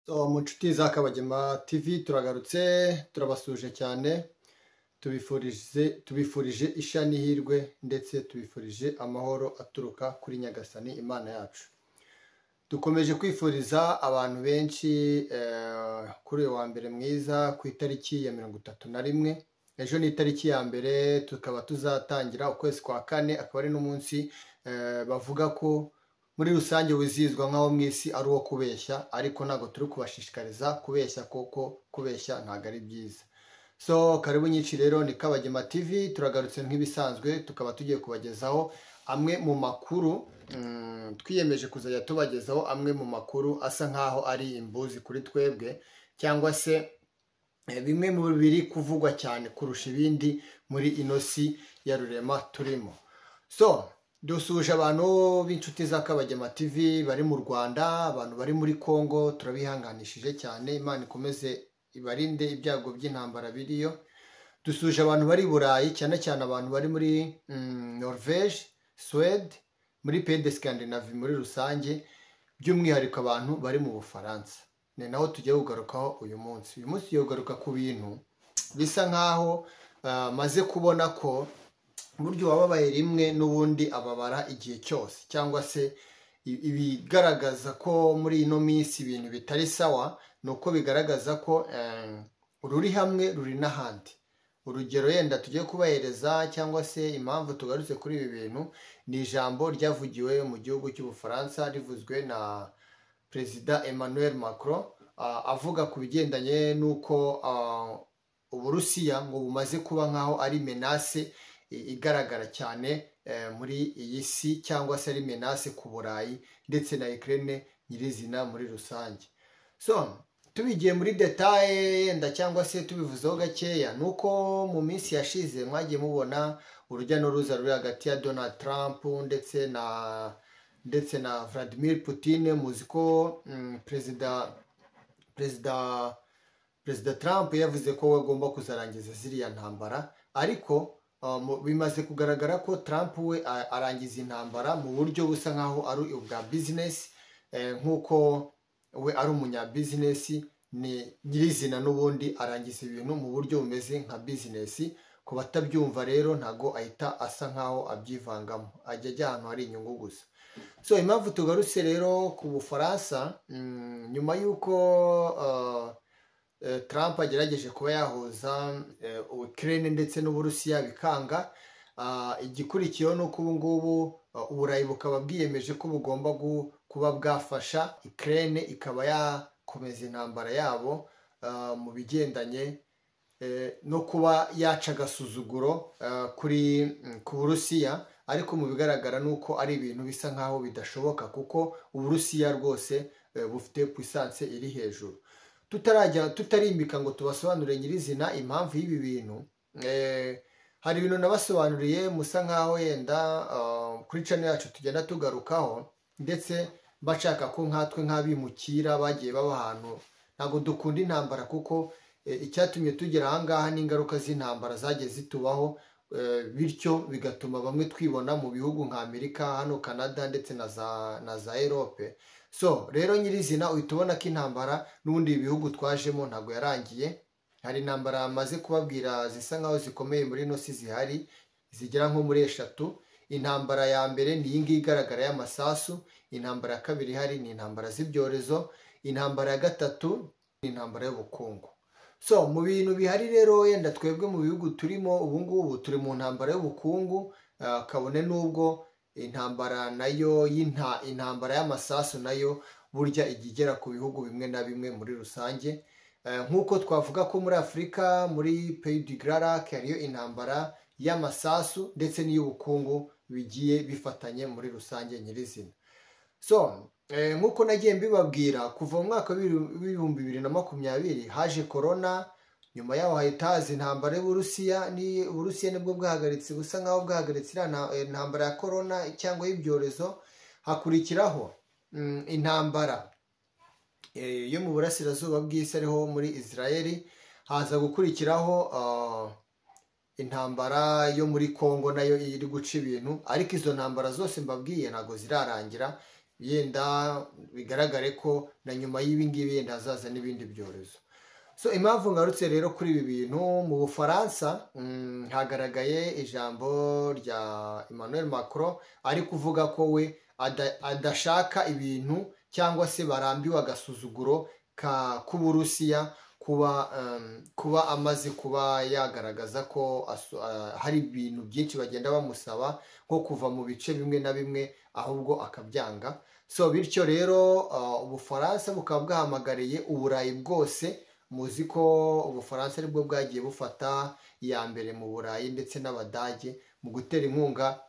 Mu nshuti za Kabagema TV turagarutse turabasuje cyane, tubifurije ishya n'ihirwe ndetse tubifurije amahoro aturuka kuri Nyagasani Imana yacu. Dukomeje kwifuriza abantu benshi kuri uyu wa mbere mwiza ku itariki ya 31. Ejo ni itariki ya mbere, tukaba tuzatangira ukwezi kwa kane, akaba ari n'umunsi bavuga ko muri rusange wizihizwa nk'aho mu isi ari uwo kubeshya, ariko ntabwo turi kubashishikariza kubeshya, kuko kubeshya ntabwo ari byiza. Karibu nyinshi rero ni Kabagema TV, turagarutse nk'ibisanzwe, tukaba tugiye kubagezaho amwe mu makuru. Twiyemeje kuzajya tubagezaho amwe mu makuru asa nk'aho ari imbuzi kuri twebwe, cyangwa se bimwe mu biri kuvugwa cyane kurusha ibindi muri ino si ya rurema turimo. Dusuje abantu b'inshuti za Kabagema TV bari mu Rwanda, abantu bari muri Congo, turabihanganishije cyane, Imana ikomeze ibarinde ibyago by'intambara biriyo. Dusuje abantu bari i Burayi, cyane cyane abantu bari muri Norvège, Suède, muri Pays de Scandinavie muri rusange, by'umwihariko abantu bari mu Bufaransa. Ni naho tugiye kugarukaho uyu munsi. Uyu munsi tugiye kugaruka ku bintu bisa nk'aho maze kubona ko buryo wababaye rimwe n'ubundi ababara igihe cyose, cyangwa se ibigaragaza ko muri ino minsi ibintu bitari sawa, ni uko bigaragaza ko ruri hamwe ruri n'ahandi. Urugero yenda tugiye kubahereza, cyangwa se impamvu tugarutse kuri ibi bintu, ni ijambo ryavugiwe mu gihugu cy'Ubufaransa rivuzwe na Perezida Emmanuel Macron, avuga ku bigendanye n'uko Uburusiya ngo bumaze kuba nk'aho ari menace igaragara cyane muri iyi si, cyangwa se ari menace ku Burayi ndetse na Ukraine nyirizina muri rusange. Tubigiye muri detaye yenda, cyangwa se tubivuzeho gakeya, nuko mu minsi yashize mwagiye mubona urujya n'uruza ruri hagati ya Donald Trump ndetse na Vladimir Putin. Muzi ko Perezida Trump yavuze ko we agomba kuzarangiza ziriya ntambara, ariko bimaze kugaragara ko Trump we arangiza intambara mu buryo busa nkaho ari ubwa business, nk'uko we ari umunyabusiness ni nyirizina, n'ubundi arangiza ibintu mu buryo bumeze nka business. Ku batabyumva rero ntago ahita asa nkaho abyivangamo, ajya ajya ahantu hari inyungu gusa. Impamvu tugarutse rero ku Bufaransa, nyuma y'uko Trump agerageje kuba yahuza Ukraine ndetse n'Uburusiya bikanga, igikurikiyeho ni uko ubu ngubu Uburayi bukaba bwiyemeje ko bugomba kuba bwafasha Ukraine ikaba yakomeza intambara yabo mu bigendanye no kuba yaca agasuzuguro ku Burusiya. Ariko mu bigaragara ni uko ari ibintu bisa nkaho bidashoboka, kuko Uburusiya rwose bufite puissance iri hejuru. Tutarimbika ngo tubasobanurire nyirizina impamvu y'ibi bintu, hari ibintu nabasobanuriye musa nkaho yenda kuri channel yacu tugenda tugarukaho, ndetse bashaka ko nkatwe nk'abimukira bagiye baba ahantu. Ntabwo dukunda intambara, kuko icyatumye tugera ahangaha n'ingaruka z'intambara zagiye zitubaho, bityo bigatuma bamwe twibona mu bihugu nka Amerika, hano Canada ndetse na za Europe. Rero nyirizina uhita ubona ko intambara n'ubundi ibihugu twajemo ntabwo yarangiye. Hari intambara maze kubabwira zisa nkaho zikomeye muri ino si zihari, zigera nko muri 3. Intambara ya mbere ni iyi ngiyi igaragara y'amasasu, intambara ya kabiri ihari ni intambara z'ibyorezo, intambara ya gatatu ni intambara y'ubukungu. Mu bintu bihari rero, yenda twebwe mu bihugu turimo ubu ngubu turi mu ntambara y'ubukungu, kabone n'ubwo intambara nayo intambara y'amasasu nayo burya ijya igera ku bihugu bimwe na bimwe muri rusange. Nk'uko twavuga ko muri Afurika, muri Pays du Grand Lac hariyo intambara y'amasasu ndetse n'iy'ubukungu bigiye bifatanye muri rusange nyirizina. Nk'uko nagiye mbibabwira, kuva mu mwaka w'ibihumbi 2020 haje corona, nyuma yaho hahita haza intambara y'Uburusiya. Uburusiya nibwo bwahagaritse, busa nkaho bwahagaritse intambara ya corona cyangwa y'ibyorezo. Hakurikiraho intambara yo mu burasirazuba bw'isi ariho muri Israel, haza gukurikiraho intambara yo muri Congo nayo iri guca ibintu. Ariko izo ntambara zose mbabwiye ntabwo zirarangira, yenda bigaragare ko na nyuma y'ibi ngibi yenda hazaza n'ibindi byorezo. So impamvu ngarutse rero kuri ibi bintu, mu Bufaransa hagaragaye ijambo rya Emmanuel Macron ari kuvuga ko we adashaka ibintu cyangwa se barambiwe agasuzuguro k'Uburusiya kuba amaze kuba yagaragaza ko hari ibintu byinshi bagenda bamusaba nko kuva mu bice bimwe na bimwe ahubwo akabyanga. So bityo rero Ubufaransa bukaba bwahamagariye Uburayi bwose, muzi ko Ubufaransa aribwo bwagiye bufata iya mbere mu Burayi ndetse n'Abadage mu gutera inkunga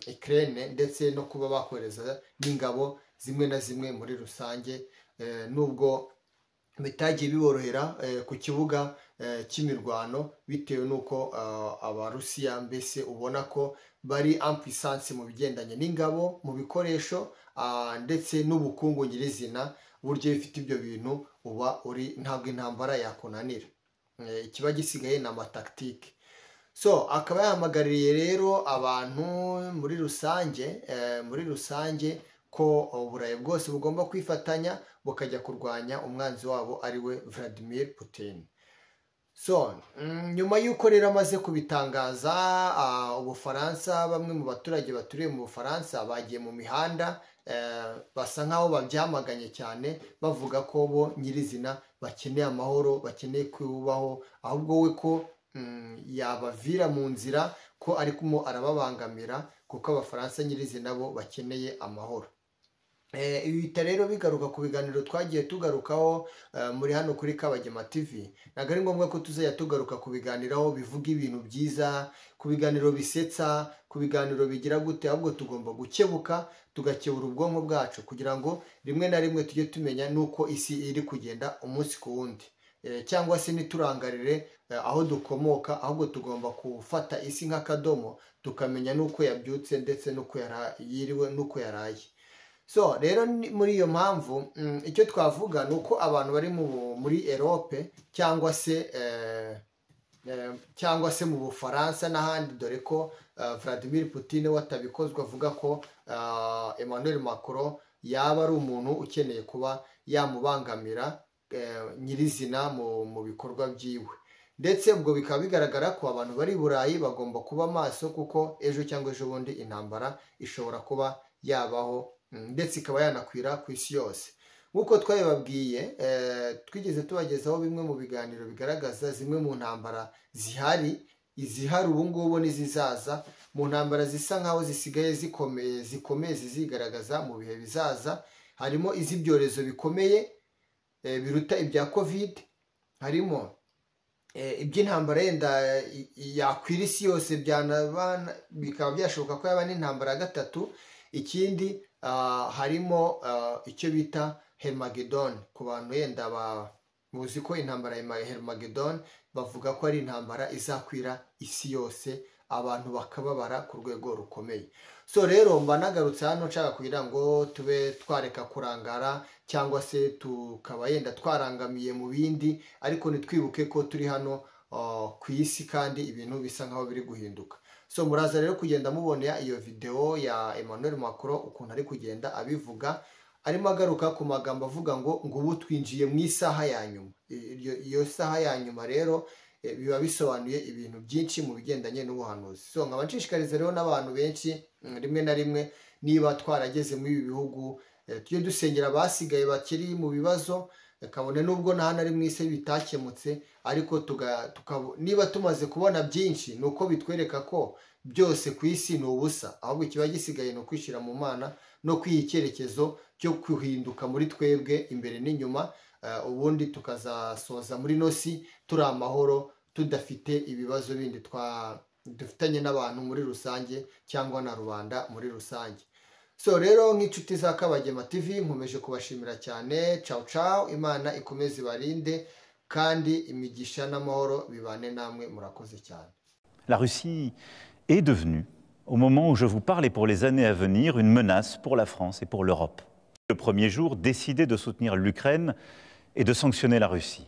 Ukraine ndetse no kuba bakohereza n'ingabo zimwe na zimwe muri rusange, nubwo bitagiye biborohera ku kibuga cy'imirwano bitewe n'uko Abarusiya mbese ubona ko bari en puissance mu bigendanye n'ingabo, mu bikoresho ndetse n'ubukungu nyirizina. Uburyo bifite ibyo bintu uba ntabwo intambara yakunanira, ikiba gisigaye ni amataktike. So akaba yahamagariye rero abantu muri rusange ko Uburayi bwose bugomba kwifatanya bukajya kurwanya umwanzi wabo ariwe Vladimir Putin. So nyuma y'uko rero amaze kubitangaza, Ubufaransa, bamwe mu baturage baturiye mu Bufaransa bagiye mu mihanda, basa nkaho babyamaganye cyane, bavuga ko bo nyirizina bakeneye amahoro, bakeneye kubaho, ahubwo we ko yabavira mu nzira, ko arimo arababangamira kuko Abafaransa nyirizina bo bakeneye amahoro. Ibi bihita rero bigaruka ku biganiro twagiye tugarukaho muri hano kuri Kabagema TV. Ntabwo ari ngombwa ko tuzajya tugaruka ku biganiraho bivuga ibintu byiza, ku biganiro bisetsa, ku biganiro bigira gute, ahubwo tugomba gukebuka, tugakebura ubwonko bwacu kugira ngo rimwe na rimwe tujye tumenya n'uko isi iri kugenda umunsi ku wundi, cyangwa se ntiturangarire aho dukomoka, ahubwo tugomba gufata isi nk'akadomo tukamenya n'uko yabyutse ndetse n'uko yiriwe n'uko yaraye. So rero muri iyo mpamvu icyo twavuga ni uko abantu bari muri Europe cyangwa se mu Bufaransa n'ahandi, dore ko Vladimir Putin we atabikozwe, avuga ko Emmanuel Macron yaba ari umuntu ukeneye kuba yamubangamira nyirizina mu bikorwa byiwe. Ndetse ubwo bikaba bigaragara ko abantu bari i Burayi bagomba kuba maso, kuko ejo cyangwa ejo bundi intambara ishobora kuba yabaho ndetse ikaba yanakwira ku isi yose. Nk'uko twabibabwiye, twigeze tubagezaho bimwe mu biganiro bigaragaza zimwe mu ntambara izihari ubu ngubu n'izizaza, mu ntambara zisa nkaho zisigaye zikomeye zizigaragaza mu bihe bizaza. Harimo iz'ibyorezo bikomeye biruta ibya Covid, harimo iby'intambara yenda yakwira isi yose, bikaba byashoboka ko yaba n'intambara ya gatatu. Ikindi harimo icyo bita Hermagedon. Ku bantu yenda muzi ko intambara ya Hermagedon bavuga ko ari intambara izakwira isi yose, abantu bakababara ku rwego rukomeye. So rero mba nagarutse hano nshaka kugira ngo tube twareka kurangara cyangwa se tukaba yenda twarangamiye mu bindi, ariko nitwibuke ko turi hano ku isi kandi ibintu bisa nkaho biri guhinduka. So muraza rero kugenda mubonera iyo video ya Emmanuel Macron ukuntu ari kugenda abivuga, arimo agaruka ku magambo avuga ngo ubu twinjiye mu isaha ya nyuma. Iyo saha ya nyuma rero biba bisobanuye ibintu byinshi mu bigendanye n'ubuhanuzi. So nkaba nshishikariza rero n'abantu benshi rimwe na rimwe, niba twarageze muri ibi bihugu, tujye dusengera abasigaye bakiri mu bibazo, kabone nubwo na hano ari mu isi bitakemutse, ariko niba tumaze kubona byinshi, ni uko bitwereka ko byose ku isi ni ubusa, ahubwo ikiba gisigaye ni ukwishyira mu Mana no kwiha icyerekezo cyo guhinduka muri twebwe imbere n'inyuma, ubundi tukazasoza muri nosi turi amahoro, tudafite ibibazo bindi dufitanye n'abantu muri rusange cyangwa na rubanda muri rusange. So rero nk'inshuti za Kabagema TV nkomeje kubashimira cyane. Ciao ciao, Imana ikomeze ibarinde kandi imigisha n'amahoro bibane namwe, murakoze cyane. La Russie est devenue, au moment où je vous parle et pour les années à venir, une menace pour la France et pour l'Europe. Le premier jour, décidé de soutenir l'Ukraine et de sanctionner la Russie.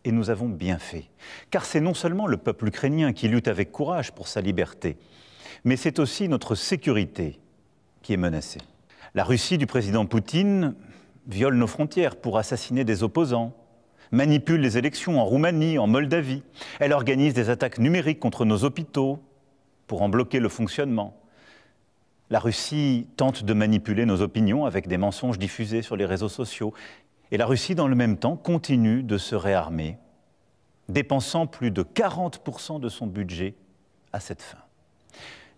Et nous avons bien fait, car c'est non seulement le peuple ukrainien qui lutte avec courage pour sa liberté, mais c'est aussi notre sécurité qui est menacée. La Russie du président Poutine viole nos frontières pour assassiner des opposants, manipule les élections en Roumanie, en Moldavie. Elle organise des attaques numériques contre nos hôpitaux pour en bloquer le fonctionnement. La Russie tente de manipuler nos opinions avec des mensonges diffusés sur les réseaux sociaux. Et la Russie, dans le même temps, continue de se réarmer, dépensant plus de 40% de son budget à cette fin.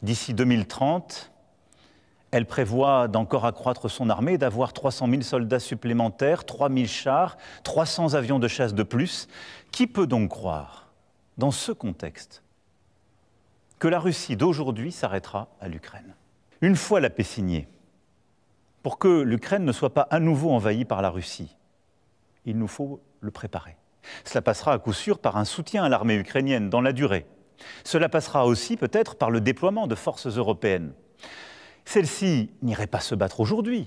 D'ici 2030, elle prévoit d'encore accroître son armée, d'avoir 300 000 soldats supplémentaires, 3 000 chars, 300 avions de chasse de plus. Qui peut donc croire, dans ce contexte, que la Russie d'aujourd'hui s'arrêtera à l'Ukraine? Une fois la paix signée, pour que l'Ukraine ne soit pas à nouveau envahie par la Russie, il nous faut le préparer. Cela passera à coup sûr par un soutien à l'armée ukrainienne dans la durée. Cela passera aussi peut-être par le déploiement de forces européennes. Celles-ci n'iraient pas se battre aujourd'hui,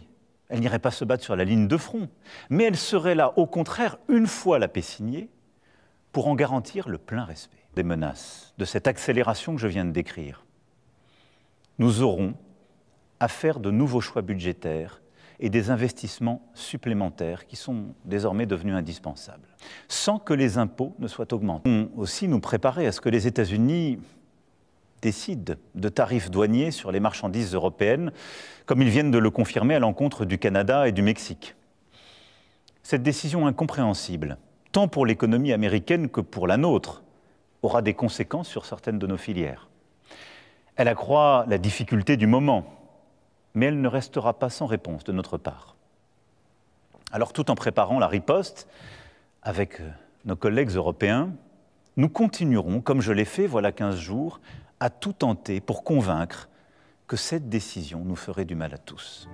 elles n'iraient pas se battre sur la ligne de front, mais elles seraient là, au contraire, une fois la paix signée, pour en garantir le plein respect. Des menaces, de cette accélération que je viens de décrire, nous aurons à faire de nouveaux choix budgétaires et des investissements supplémentaires qui sont désormais devenus indispensables, sans que les impôts ne soient augmentés. Nous devons aussi nous préparer à ce que les États-Unis décident de tarifs douaniers sur les marchandises européennes, comme ils viennent de le confirmer à l'encontre du Canada et du Mexique. Cette décision incompréhensible, tant pour l'économie américaine que pour la nôtre, aura des conséquences sur certaines de nos filières. Elle accroît la difficulté du moment, mais elle ne restera pas sans réponse de notre part. Alors, tout en préparant la riposte, avec nos collègues européens, nous continuerons, comme je l'ai fait voilà 15 jours, à tout tenter pour convaincre que cette décision nous ferait du mal à tous.